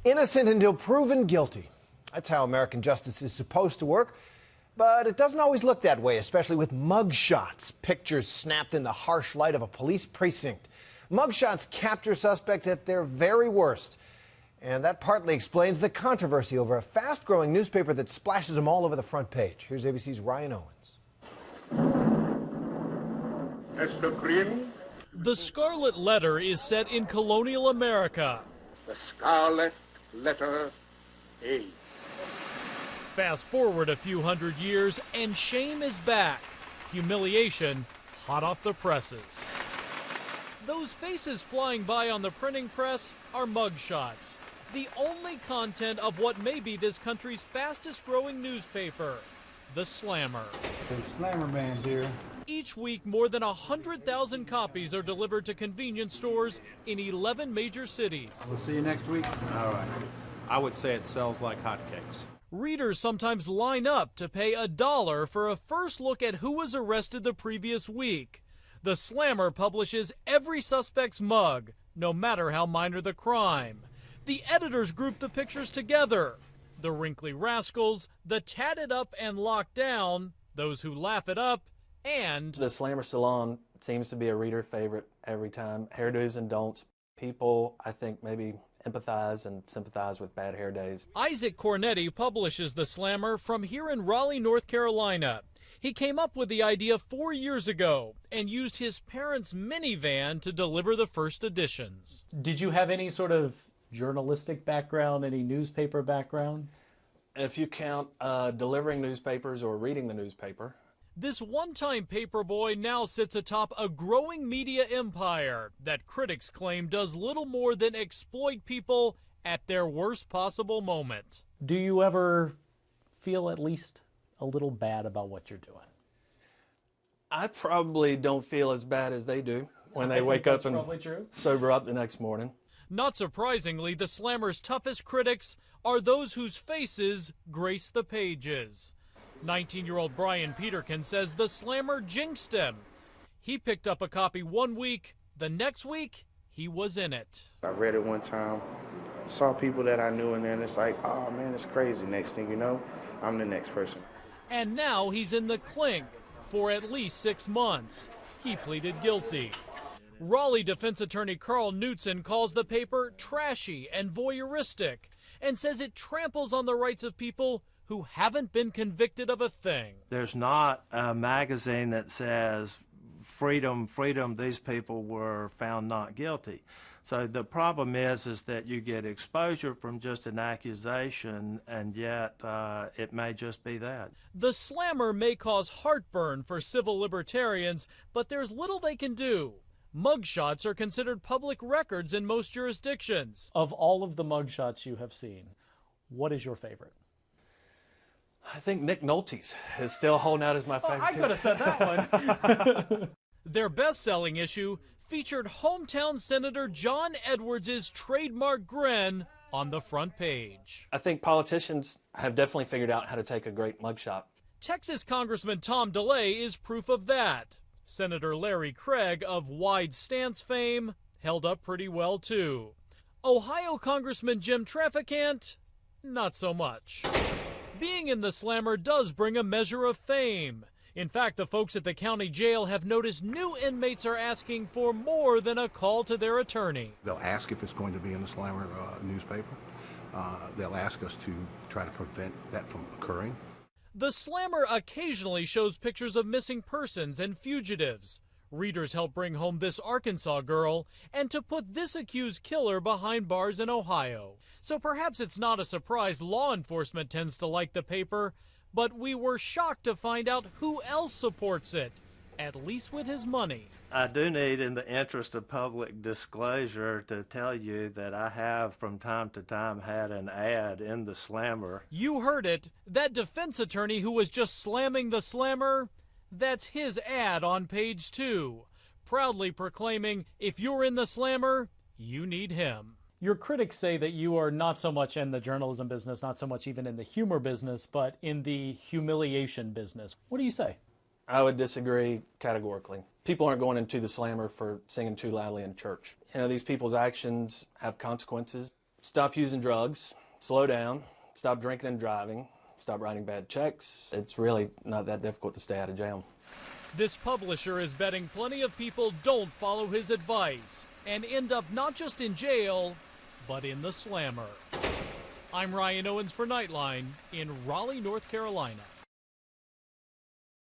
Innocent until proven guilty. That's how American justice is supposed to work. But it doesn't always look that way, especially with mugshots, pictures snapped in the harsh light of a police precinct. Mugshots capture suspects at their very worst. And that partly explains the controversy over a fast-growing newspaper that splashes them all over the front page. Here's ABC's Ryan Owens. The Scarlet Letter is set in colonial America. The Scarlet Letter A. Fast forward a few hundred years, and shame is back. Humiliation hot off the presses. Those faces flying by on the printing press are mugshots, the only content of what may be this country's fastest growing newspaper, the Slammer. There's Slammer bands here. Each week, more than 100,000 copies are delivered to convenience stores in 11 major cities. We'll see you next week. All right. I would say it sells like hotcakes. Readers sometimes line up to pay $1 for a first look at who was arrested the previous week. The Slammer publishes every suspect's mug, no matter how minor the crime. The editors group the pictures together. The wrinkly rascals, the tatted up and locked down, those who laugh it up, and the Slammer Salon seems to be a reader favorite every time. Hair do's and don'ts. People, I think, maybe empathize and sympathize with bad hair days. Isaac Cornetti publishes the Slammer from here in Raleigh, North Carolina. He came up with the idea 4 years ago and used his parents' minivan to deliver the first editions. Did you have any sort of journalistic background, any newspaper background? If you count delivering newspapers or reading the newspaper. This one-time paperboy now sits atop a growing media empire that critics claim does little more than exploit people at their worst possible moment. Do you ever feel at least a little bad about what you're doing? I probably don't feel as bad as they do when they wake up and sober up the next morning. Not surprisingly, the Slammer's toughest critics are those whose faces grace the pages. 19-year-old Brian Peterkin says the Slammer jinxed him. He picked up a copy one week. The next week, he was in it. I read it one time, saw people that I knew in there, and it's like, oh man, it's crazy. Next thing you know, I'm the next person. And now he's in the clink for at least 6 months. He pleaded guilty. Raleigh defense attorney Carl Knutson calls the paper trashy and voyeuristic and says it tramples on the rights of people who haven't been convicted of a thing. There's not a magazine that says freedom, freedom, these people were found not guilty. So the problem is that you get exposure from just an accusation, and yet it may just be that. The Slammer may cause heartburn for civil libertarians, but there's little they can do. Mugshots are considered public records in most jurisdictions. Of all of the mugshots you have seen, what is your favorite? I think Nick Nolte's is still holding out as my favorite. I could have said that one. Their best-selling issue featured hometown Senator John Edwards' trademark grin on the front page. I think politicians have definitely figured out how to take a great mugshot. Texas Congressman Tom DeLay is proof of that. Senator Larry Craig of Wide Stance fame held up pretty well too. Ohio Congressman Jim Traficant, not so much. Being in the Slammer does bring a measure of fame. In fact, the folks at the county jail have noticed new inmates are asking for more than a call to their attorney. They'll ask if it's going to be in the Slammer newspaper. They'll ask us to try to prevent that from occurring. The Slammer occasionally shows pictures of missing persons and fugitives. Readers help bring home this Arkansas girl and to put this accused killer behind bars in Ohio. So perhaps it's not a surprise law enforcement tends to like the paper, but we were shocked to find out who else supports it, at least with his money. I do need, in the interest of public disclosure, to tell you that I have from time to time had an ad in the Slammer. You heard it. That defense attorney who was just slamming the Slammer, that's his ad on page 2, proudly proclaiming, if you're in the Slammer, you need him. Your critics say that you are not so much in the journalism business, not so much even in the humor business, but in the humiliation business. What do you say? I would disagree categorically. People aren't going into the Slammer for singing too loudly in church. You know, these people's actions have consequences. stop using drugs, slow down, stop drinking and driving, stop writing bad checks. It's really not that difficult to stay out of jail. This publisher is betting plenty of people don't follow his advice and end up not just in jail, but in the slammer. I'm Ryan Owens for Nightline in Raleigh, North Carolina.